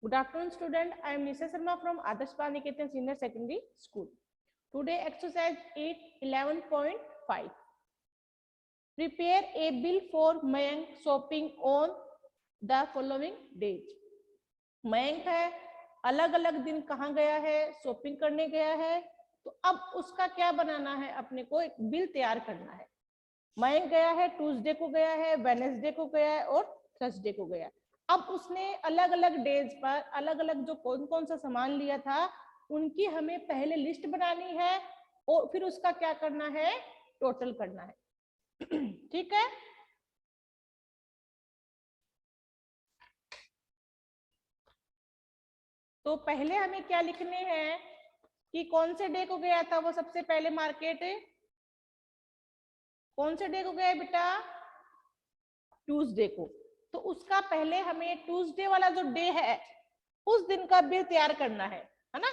Good afternoon, student. I am Nisha Sharma from Adarsh Niketan Senior Secondary School. Today, exercise 8:11.5. Prepare a bill for Mayank shopping on the following days. Mayank है, अलग अलग दिन कहाँ गया है, shopping करने गया है, तो अब उसका क्या बनाना है, अपने को एक बिल तैयार करना है। मयंक गया है, ट्यूसडे को गया है, वेडनेसडे को गया है और थर्सडे को गया। अब उसने अलग अलग डेज पर अलग अलग जो कौन कौन सा सामान लिया था उनकी हमें पहले लिस्ट बनानी है और फिर उसका क्या करना है, टोटल करना है। ठीक है, तो पहले हमें क्या लिखने हैं कि कौन से डे को गया था वो, सबसे पहले मार्केट कौन से डे को गया बेटा, ट्यूसडे को। तो उसका पहले हमें ट्यूसडे वाला जो डे है उस दिन का बिल तैयार करना है ना।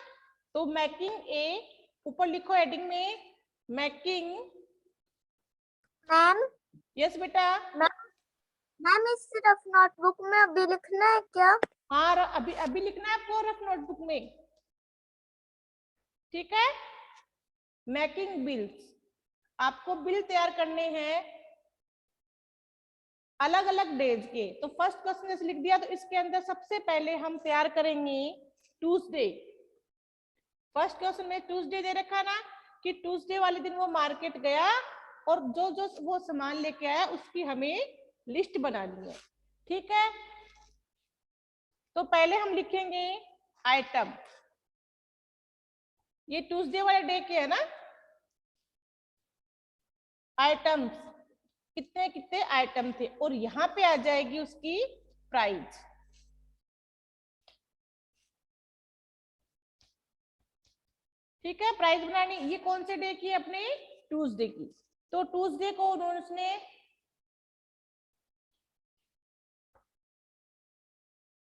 तो मेकिंग ए, ऊपर लिखो हेडिंग में मेकिंग। मैम, यस बेटा। मैम इस सिर्फ नोटबुक में अभी लिखना है क्या? हाँ, अभी लिखना है आपको रफ नोटबुक में। ठीक है, मेकिंग बिल्स, आपको बिल तैयार करने हैं अलग अलग डेज के। तो फर्स्ट क्वेश्चन जैसे लिख दिया, तो इसके अंदर सबसे पहले हम तैयार करेंगे ट्यूसडे। फर्स्ट क्वेश्चन में ट्यूसडे दे रखा ना कि ट्यूसडे वाले दिन वो मार्केट गया और जो जो वो सामान लेके आया उसकी हमें लिस्ट बनानी है। ठीक है, तो पहले हम लिखेंगे आइटम। ये ट्यूसडे वाले डे के है ना, आइटम्स कितने कितने आइटम थे और यहाँ पे आ जाएगी उसकी प्राइस। ठीक है, प्राइस बनानी। ये कौन से डे की है, अपने ट्यूसडे की। तो ट्यूसडे को उसने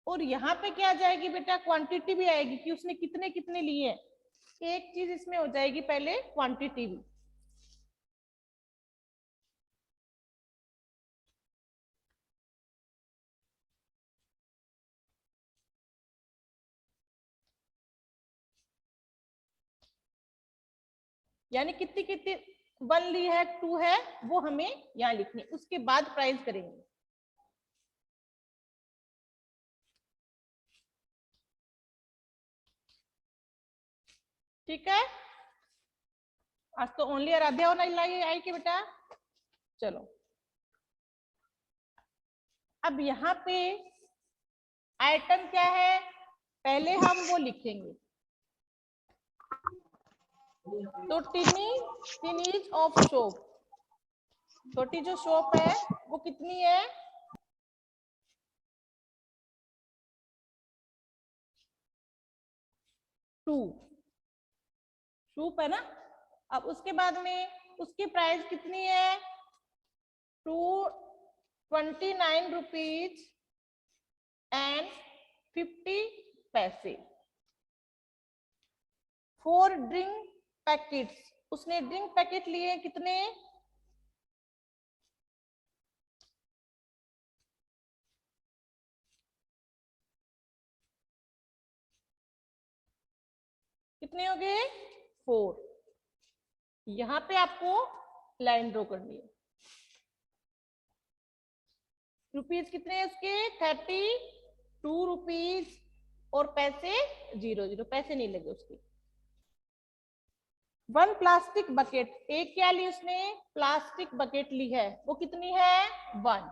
और यहाँ पे क्या आ जाएगी बेटा, क्वांटिटी भी आएगी कि उसने कितने कितने लिए। एक चीज इसमें हो जाएगी पहले क्वांटिटी भी। यानी कितनी कितनी 1 ली है, 2 है, वो हमें यहाँ लिखनी। उसके बाद प्राइस करेंगे। ठीक है, आज तो ओनली आराध्या होना आई के बेटा। चलो, अब यहाँ पे आइटम क्या है, पहले हम वो लिखेंगे। तो टिनीज ऑफ शॉप, छोटी जो शॉप है वो कितनी है, 2 शॉप है ना। अब उसके बाद में उसकी प्राइस कितनी है, 229 रुपीज एंड 50 पैसे। 4 ड्रिंक पैकेट्स, उसने ड्रिंक पैकेट लिए कितने, कितने हो गए, 4। यहाँ पे आपको लाइन ड्रॉ करनी है। रुपीज कितने हैं उसके, 32 रुपीज और पैसे 0, पैसे नहीं लगे उसके। 1 प्लास्टिक बकेट, एक क्या ली उसने, प्लास्टिक बकेट ली है, वो कितनी है, 1।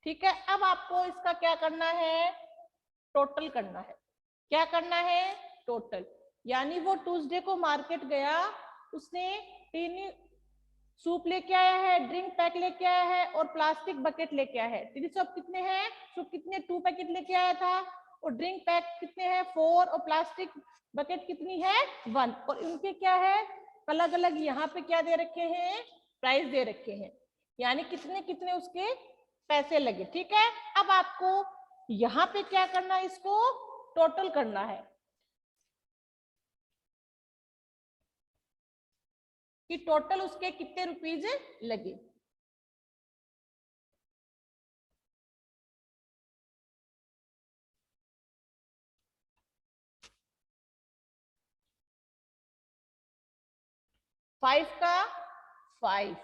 ठीक है, अब आपको इसका क्या करना है, टोटल करना है। क्या करना है, टोटल। यानी वो ट्यूसडे को मार्केट गया, उसने 3 सूप लेके आया है, ड्रिंक पैक लेके आया है और प्लास्टिक बकेट लेके आया है। तीन सूप कितने हैं, सूप कितने, 2 पैकेट लेके आया था और ड्रिंक पैक कितने हैं, 4 और प्लास्टिक बकेट कितनी है, 1। और इनके क्या है, अलग अलग यहाँ पे क्या दे रखे हैं, प्राइस दे रखे हैं, यानी कितने कितने उसके पैसे लगे। ठीक है, अब आपको यहाँ पे क्या करना है, इसको टोटल करना है कि टोटल उसके कितने रुपीज लगे। फाइव का 5,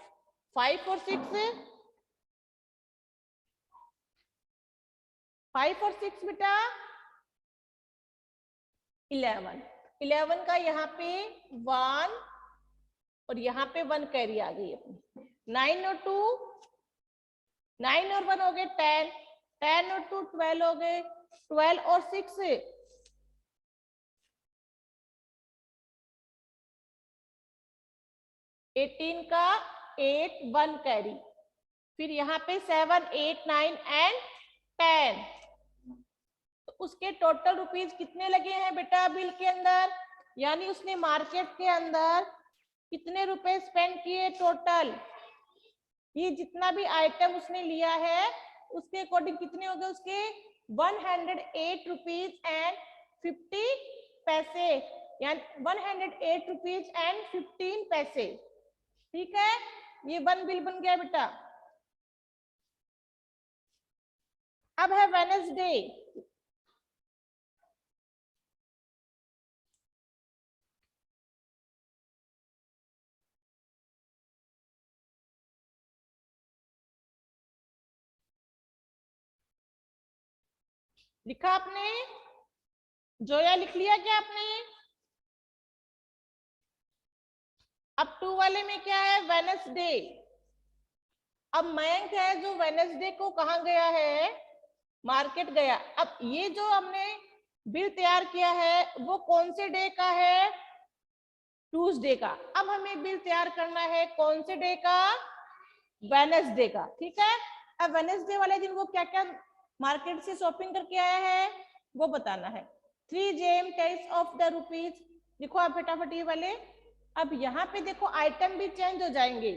5 और 6, 5 और 6 बेटा 11, 11 का यहाँ पे 1 और यहाँ पे 1 कैरी आ गई अपनी। 9 और 2, 9 और 1 हो गए 10, 10 और 2 12 हो गए, 12 और 6 18 का 8, 1 कैरी, फिर यहाँ पे 7 8 9 एंड 10। तो उसके टोटल रुपीज कितने लगे हैं बेटा बिल के अंदर, यानी उसने मार्केट के अंदर कितने रुपए स्पेंड किए टोटल। ये जितना भी आइटम उसने लिया है उसके अकॉर्डिंग कितने हो गए उसके 108 रुपीज एंड 50 पैसे, यानी 108 रुपीज एंड 15 पैसे। ठीक है, ये 1 बिल बन गया बेटा। अब है वेडनेसडे, लिखा आपने, जोया लिख लिया क्या आपने। अब 2 वाले में क्या है, वेडनेसडे। अब मयंक है जो वेडनेसडे को कहाँ गया है, मार्केट गया। अब ये जो हमने बिल तैयार किया है वो कौन से डे का है, ट्यूसडे का। अब हमें बिल तैयार करना है कौन से डे का, वेडनेसडे का। ठीक है, अब वेडनेसडे वाले दिन वो क्या क्या मार्केट से शॉपिंग करके आया है वो बताना है। 3 gem tales of the rupees, देखो आप फटाफट ये वाले। अब यहाँ पे देखो आइटम भी चेंज हो जाएंगे,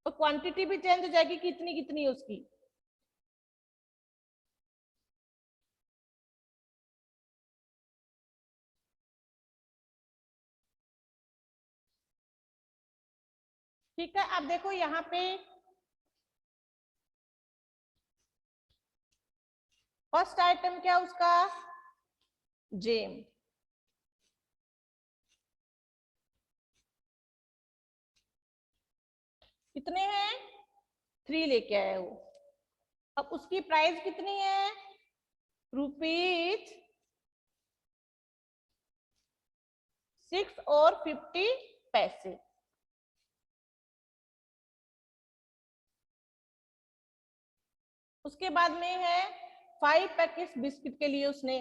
और क्वांटिटी भी चेंज हो जाएगी कितनी कितनी उसकी। ठीक है, अब देखो यहाँ पे फर्स्ट आइटम क्या उसका, जेम। कितने हैं, 3 लेके आया वो। अब उसकी प्राइस कितनी है, रुपीज 6 और 50 पैसे। उसके बाद में है 5 पैकेट बिस्किट के लिए उसने,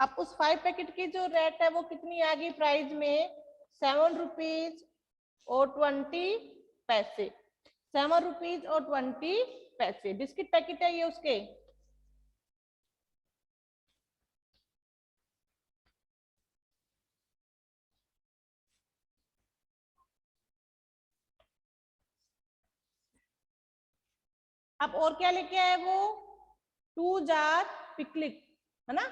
अब उस 5 पैकेट की जो रेट है वो कितनी आ गई प्राइस में, 7 रुपीज और 20 पैसे। 7 रुपीज और 20 पैसे बिस्किट पैकेट है ये उसके। अब और क्या लेके आए वो, 2 जार पिकलिक, है ना,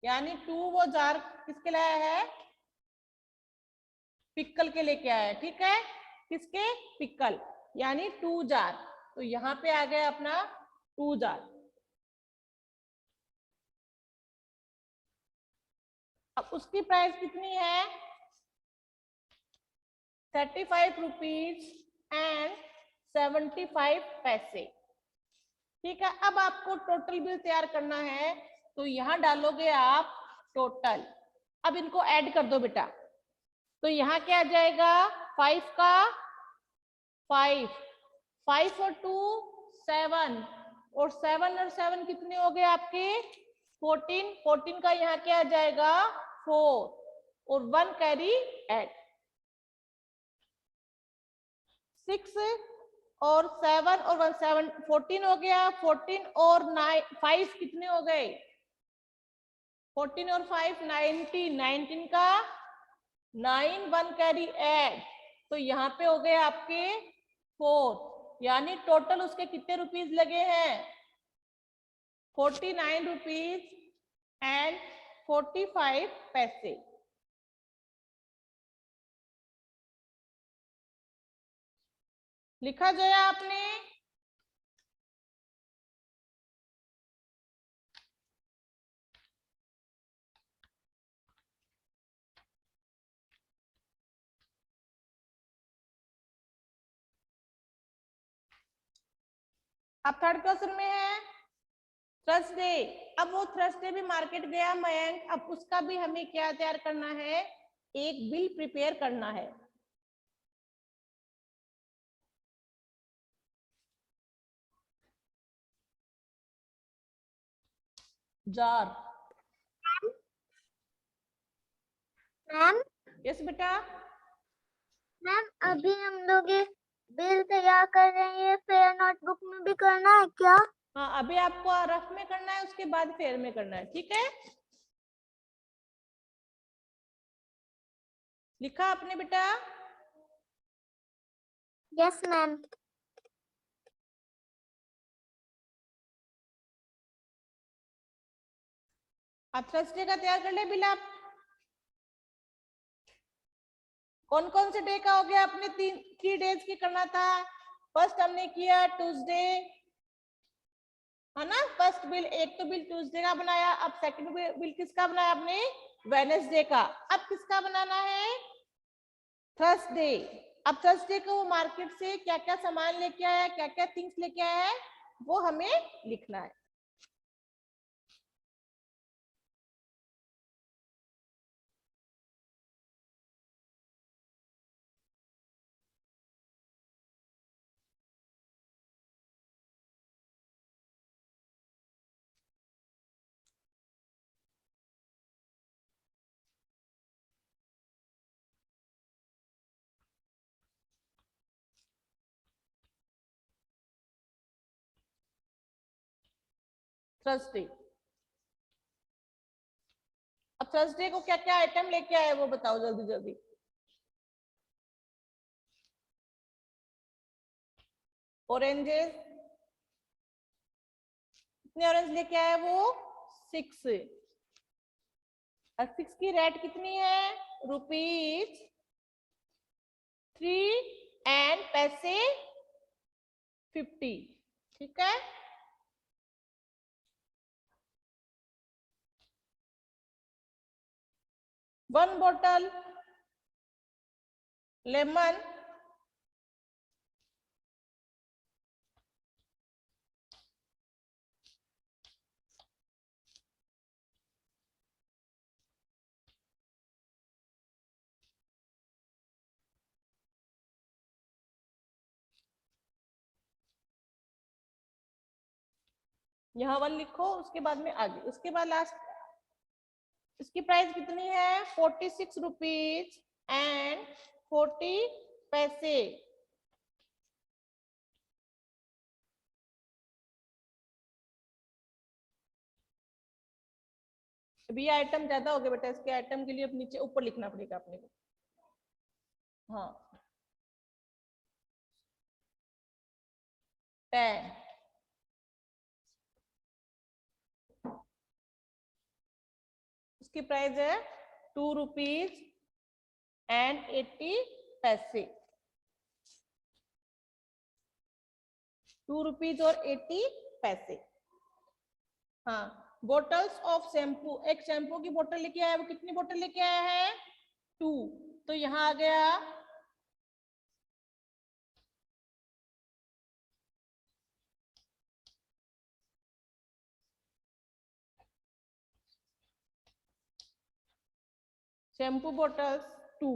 यानी 2 वो जार किसके लाया है, पिकल के लेके आया है। ठीक है, किसके, पिकल, यानी 2 जार। तो यहाँ पे आ गया अपना 2 जार। अब उसकी प्राइस कितनी है, 35 रुपीज एंड 75 पैसे। ठीक है, अब आपको टोटल बिल तैयार करना है, तो यहाँ डालोगे आप टोटल। अब इनको ऐड कर दो बेटा, तो यहाँ क्या आ जाएगा, 5 का 5, 5 और 2 7, और 7 और 7 कितने हो गए आपके 14 का यहाँ क्या आ जाएगा 4 और 1 कैरी एड 6 और 7 और 1 7 14 हो गया 14 और 9 5 कितने हो गए 14 और 5 19 का 9 1 कैरी एड तो यहाँ पे हो गए आपके 4 यानी टोटल उसके कितने रुपीज लगे हैं 49 रुपीज एंड 45 पैसे। लिखा जो है आपने अब थर्ड क्वेश्चन में है थर्सडे। अब वो थर्सडे भी मार्केट गया मयंक अब उसका भी हमें क्या तैयार करना है एक बिल प्रिपेयर करना है। जार मैम यस बेटा मैम अभी हम लोग ये बिल तैयार कर रहे हैं ये फेयर नोटबुक में भी करना है क्या हाँ अभी आपको रफ में करना है उसके बाद फेयर में करना है ठीक है। लिखा आपने बेटा यस मैम आप थर्सडे का तैयार कर ले बिल आप कौन कौन से डे का हो गया आपने 3 डेज की करना था। फर्स्ट हमने किया ट्यूसडे है ना फर्स्ट बिल एक तो बिल ट्यूसडे का बनाया अब सेकंड बिल किसका बनाया आपने वेडनेसडे का अब किसका बनाना है थर्सडे। अब थर्सडे को वो मार्केट से क्या क्या सामान लेके आया क्या क्या थिंग्स लेके आया है वो हमें लिखना है। थर्सडे अब थर्सडे को क्या क्या आइटम लेके आए वो बताओ जल्दी जल्दी। ऑरेंजेस कितने ऑरेंज लेके आए वो 6 और 6 की रेट कितनी है ₹3 एंड पैसे 50 ठीक है। वन बॉटल लेमन यहाँ 1 लिखो उसके बाद में आगे उसके बाद लास्ट इसकी प्राइस कितनी है 46 रुपीज एंड 40 पैसे। अभी ये आइटम ज्यादा हो गया बेटा इसके आइटम के लिए अब नीचे ऊपर लिखना पड़ेगा अपने को। हाँ 10 उसकी प्राइस है ₹2 एंड 80 पैसे ₹2 और 80 पैसे। हाँ बोटल्स ऑफ शैम्पू एक शैम्पू की बोतल लेके आया वो कितनी बोतल लेके आया है 2 तो यहाँ आ गया शैम्पू बोटल्स 2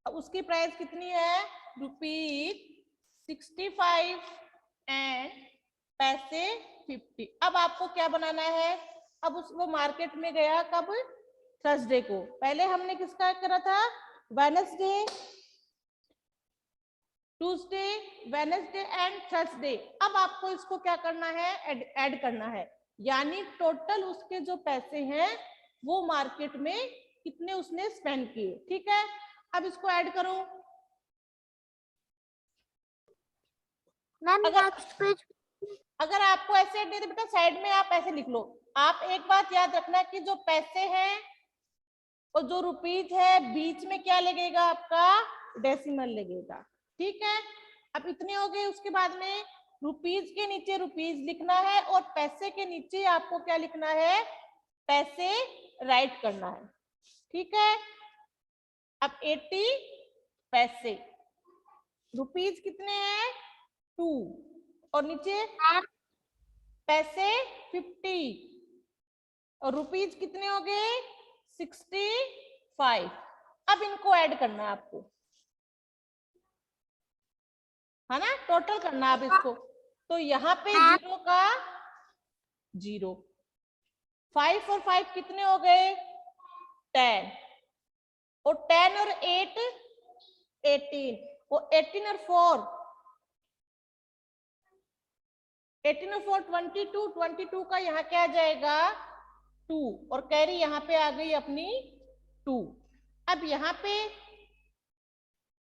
अब उसकी प्राइस कितनी है ₹65 एंड पैसे 50। अब आपको क्या बनाना है, अब वो मार्केट में गया कब, थर्सडे को। पहले हमने किसका करा था, Wednesday, Tuesday, Wednesday and Thursday. अब आपको इसको क्या करना है, ऐड करना है, यानी टोटल उसके जो पैसे हैं वो मार्केट में कितने उसने स्पेंड किए। ठीक है, अब इसको ऐड करो। मैम अगर नेक्स्ट पेज। अगर आपको ऐसे दे दे बेटा, साइड में आप ऐसे लिख लो। आप एक बात याद रखना कि जो पैसे हैं और जो रुपीज है, बीच में क्या लगेगा आपका, डेसिमल लगेगा। ठीक है, अब इतने हो गए। उसके बाद में रुपीज के नीचे रुपीज लिखना है और पैसे के नीचे आपको क्या लिखना है, पैसे राइट करना है। ठीक है, अब 80 पैसे, रुपीज कितने हैं 2, और नीचे पैसे 50, और रुपीज कितने हो गए 65। अब इनको ऐड करना है आपको, है ना, टोटल करना है आप इसको। तो यहाँ पे जीरो का जीरो, 5 और 5 कितने हो गए 10, और 10 और 8 18, और 18 और 4 18 और 4 22, 22 का यहाँ क्या आ जाएगा 2, और कैरी यहाँ पे आ गई अपनी 2। अब यहाँ पे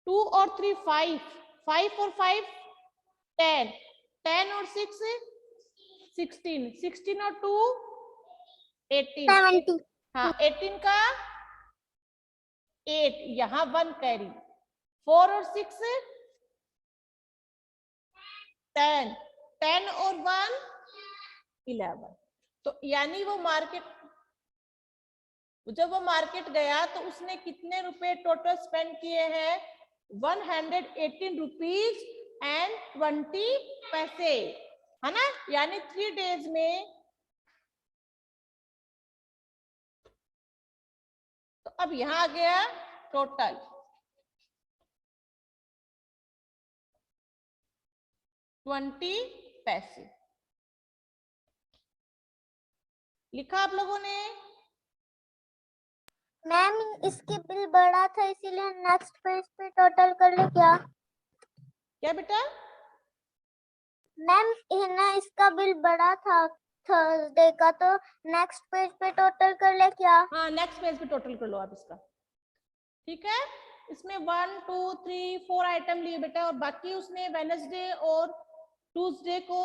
2 और 3 5, 5 और 5 10, 10 और 6 16, 16 और 2 18, 70। हाँ 18 का 8, यहाँ 1 कैरी, 4 और 6 10, 10 और 1 11। तो यानी वो मार्केट, जब वो मार्केट गया तो उसने कितने रुपए टोटल स्पेंड किए हैं, 118 रुपीज एंड 20 पैसे, है ना, यानी 3 डेज में। तो अब यहां आ गया टोटल 20 पैसे। लिखा आप लोगों ने, मैम इसकी बिल बड़ा था इसीलिए नेक्स्ट पेज पे टोटल कर ले क्या। क्या बेटा, मैम है ना इसका बिल बड़ा था थर्सडे का, तो नेक्स्ट पेज पे टोटल कर ले क्या। हाँ नेक्स्ट पेज पे टोटल कर लो आप इसका। ठीक है, इसमें 1 2 3 4 आइटम लिए बेटा, और बाकी उसने वेडनेसडे और ट्यूसडे को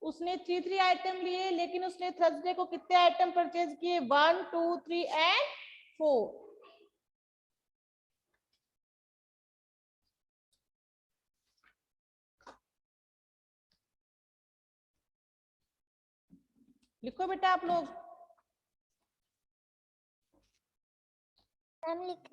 उसने 3 आइटम लिए, लेकिन उसने थर्सडे को कितने आइटम परचेज किए 1 2 3 एंड 4। लिखो बेटा आप लोग। मैम लिख।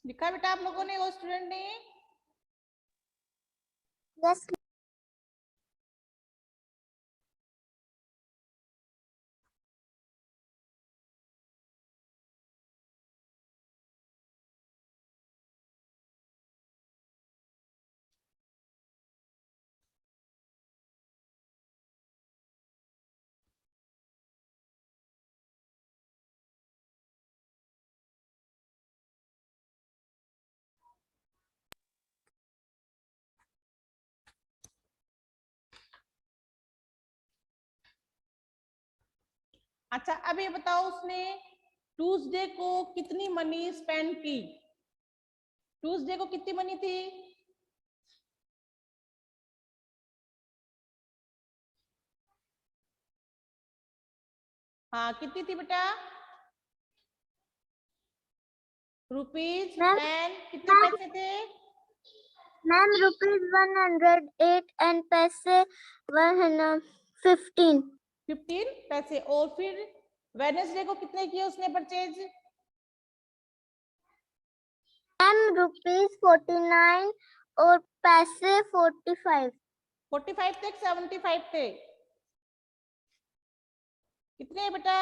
लिखा बेटा आप लोगों ने, वो स्टूडेंट ने। यस अच्छा अब ये बताओ उसने ट्यूसडे को कितनी मनी स्पेंड की? ट्यूसडे को कितनी मनी थी? हाँ कितनी थी बेटा? रुपीज मैम एंड कितने पैसे थे? मैम ₹108 एंड पैसे 115। 15 पैसे। और फिर वेडनेसडे को कितने किए उसने परचेज? मैम ₹49 और पैसे 45। 45 थे 75 थे? कितने बेटा?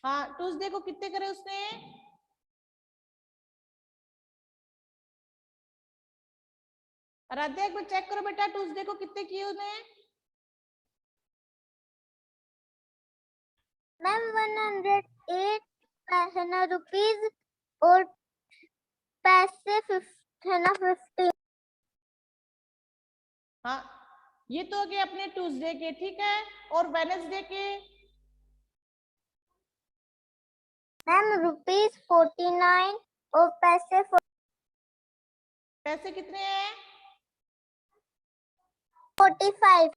हाँ ट्यूसडे को कितने करे उसने? आराध्या एक बार चेक करो बेटा, ट्यूसडे को कितने किए उसने? मैम 108 है ना रुपीज और पैसे है ना 50। हाँ ये तो हो गए अपने ट्यूसडे के, ठीक है। और वेडनेसडे के? मैम ₹49 और पैसे पैसे कितने हैं? 45।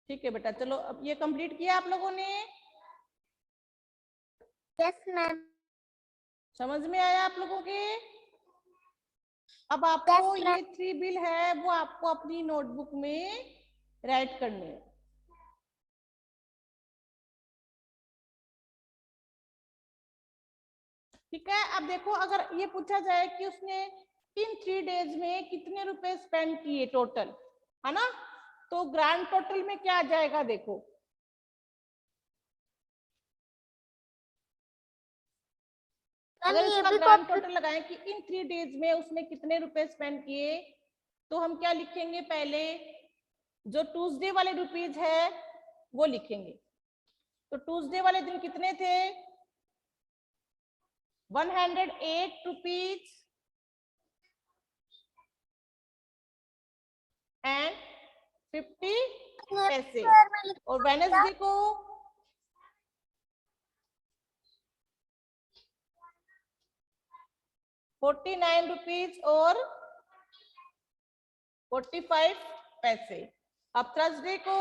ठीक है बेटा, चलो अब ये कंप्लीट किया आप लोगों ने? Yes ma'am. समझ में आया आप लोगों के? अब आपको Yes, ये 3 बिल है वो आपको अपनी नोटबुक में राइट करने हैं। ठीक है, अब देखो अगर ये पूछा जाए कि उसने इन 3 डेज में कितने रुपए स्पेंड किए टोटल, है ना, तो ग्रांड टोटल में क्या आ जाएगा देखो। अगर इसका ग्रांड टोटल लगाएं कि इन 3 डेज में उसने कितने रुपए स्पेंड किए, तो हम क्या लिखेंगे? पहले जो ट्यूसडे वाले रुपीज है वो लिखेंगे। तो ट्यूसडे वाले दिन कितने थे? 108 रुपीज एंड 50 पैसे। और वेडनेसडे को 49 रुपीज और 45 पैसे। अब थर्सडे को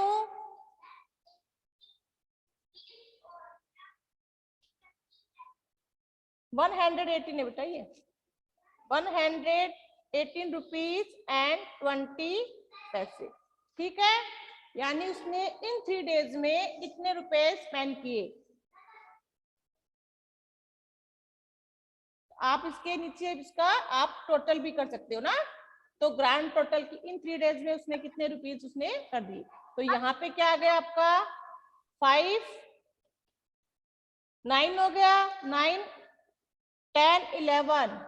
118 है बेटा, ये 118 रुपीज एंड 20 पैसे। ठीक है, यानी उसने इन 3 डेज में इतने रुपए स्पेंड किए। आप इसके नीचे इसका आप टोटल भी कर सकते हो ना, तो ग्रांड टोटल की इन 3 डेज में उसने कितने रुपीज उसने कर दिए। तो यहाँ पे क्या आ गया आपका 5, 9 हो गया, 9, 10, 11।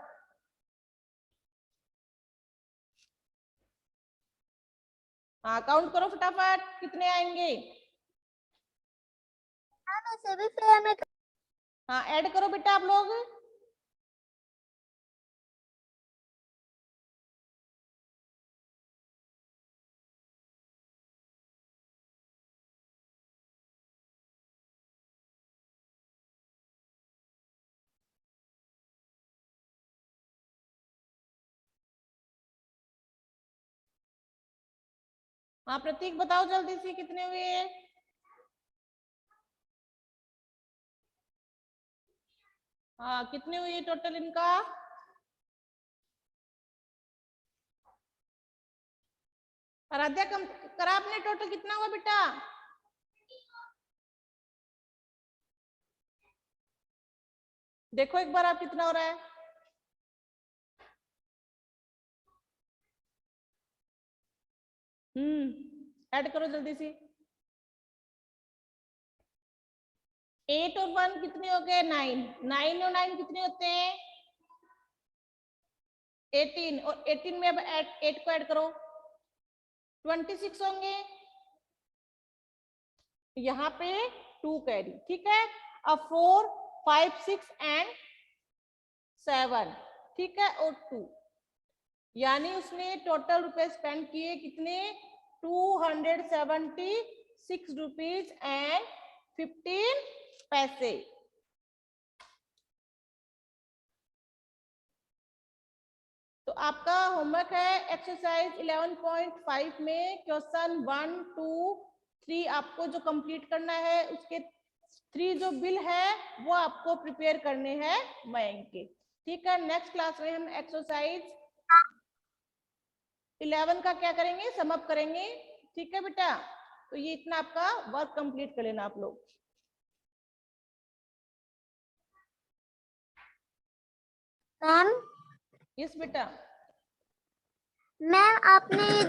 हाँ काउंट करो फटाफट कितने आएंगे। इसे भी फेयर में हाँ ऐड करो बेटा आप लोग। हाँ प्रतीक बताओ जल्दी से कितने हुए। हाँ कितने हुए टोटल इनका? आराध्या कम करा आपने, टोटल कितना हुआ बेटा? देखो एक बार आप कितना हो रहा है। ऐड करो जल्दी से। 8 और 1 कितने हो गए? 9। 9 और 9 कितने होते हैं? 18। और 18 में अब 8 को ऐड करो, 26 होंगे। यहाँ पे 2 कैरी, ठीक है। अब 4, 5, 6 एंड 7, ठीक है, और 2, यानी उसने टोटल रुपए स्पेंड किए कितने, 276 रुपीज एंड 15 पैसे। तो आपका होमवर्क है एक्सरसाइज 11.5 में क्वेश्चन 1, 2, 3 आपको जो कंप्लीट करना है, उसके 3 जो बिल है वो आपको प्रिपेयर करने हैं मयंक के, ठीक है। नेक्स्ट क्लास में हम एक्सरसाइज 11 का क्या करेंगे, सम अप करेंगे, ठीक है बेटा। तो ये इतना आपका वर्क कंप्लीट कर लेना आप लोग। मैम यस बेटा। मैम आपने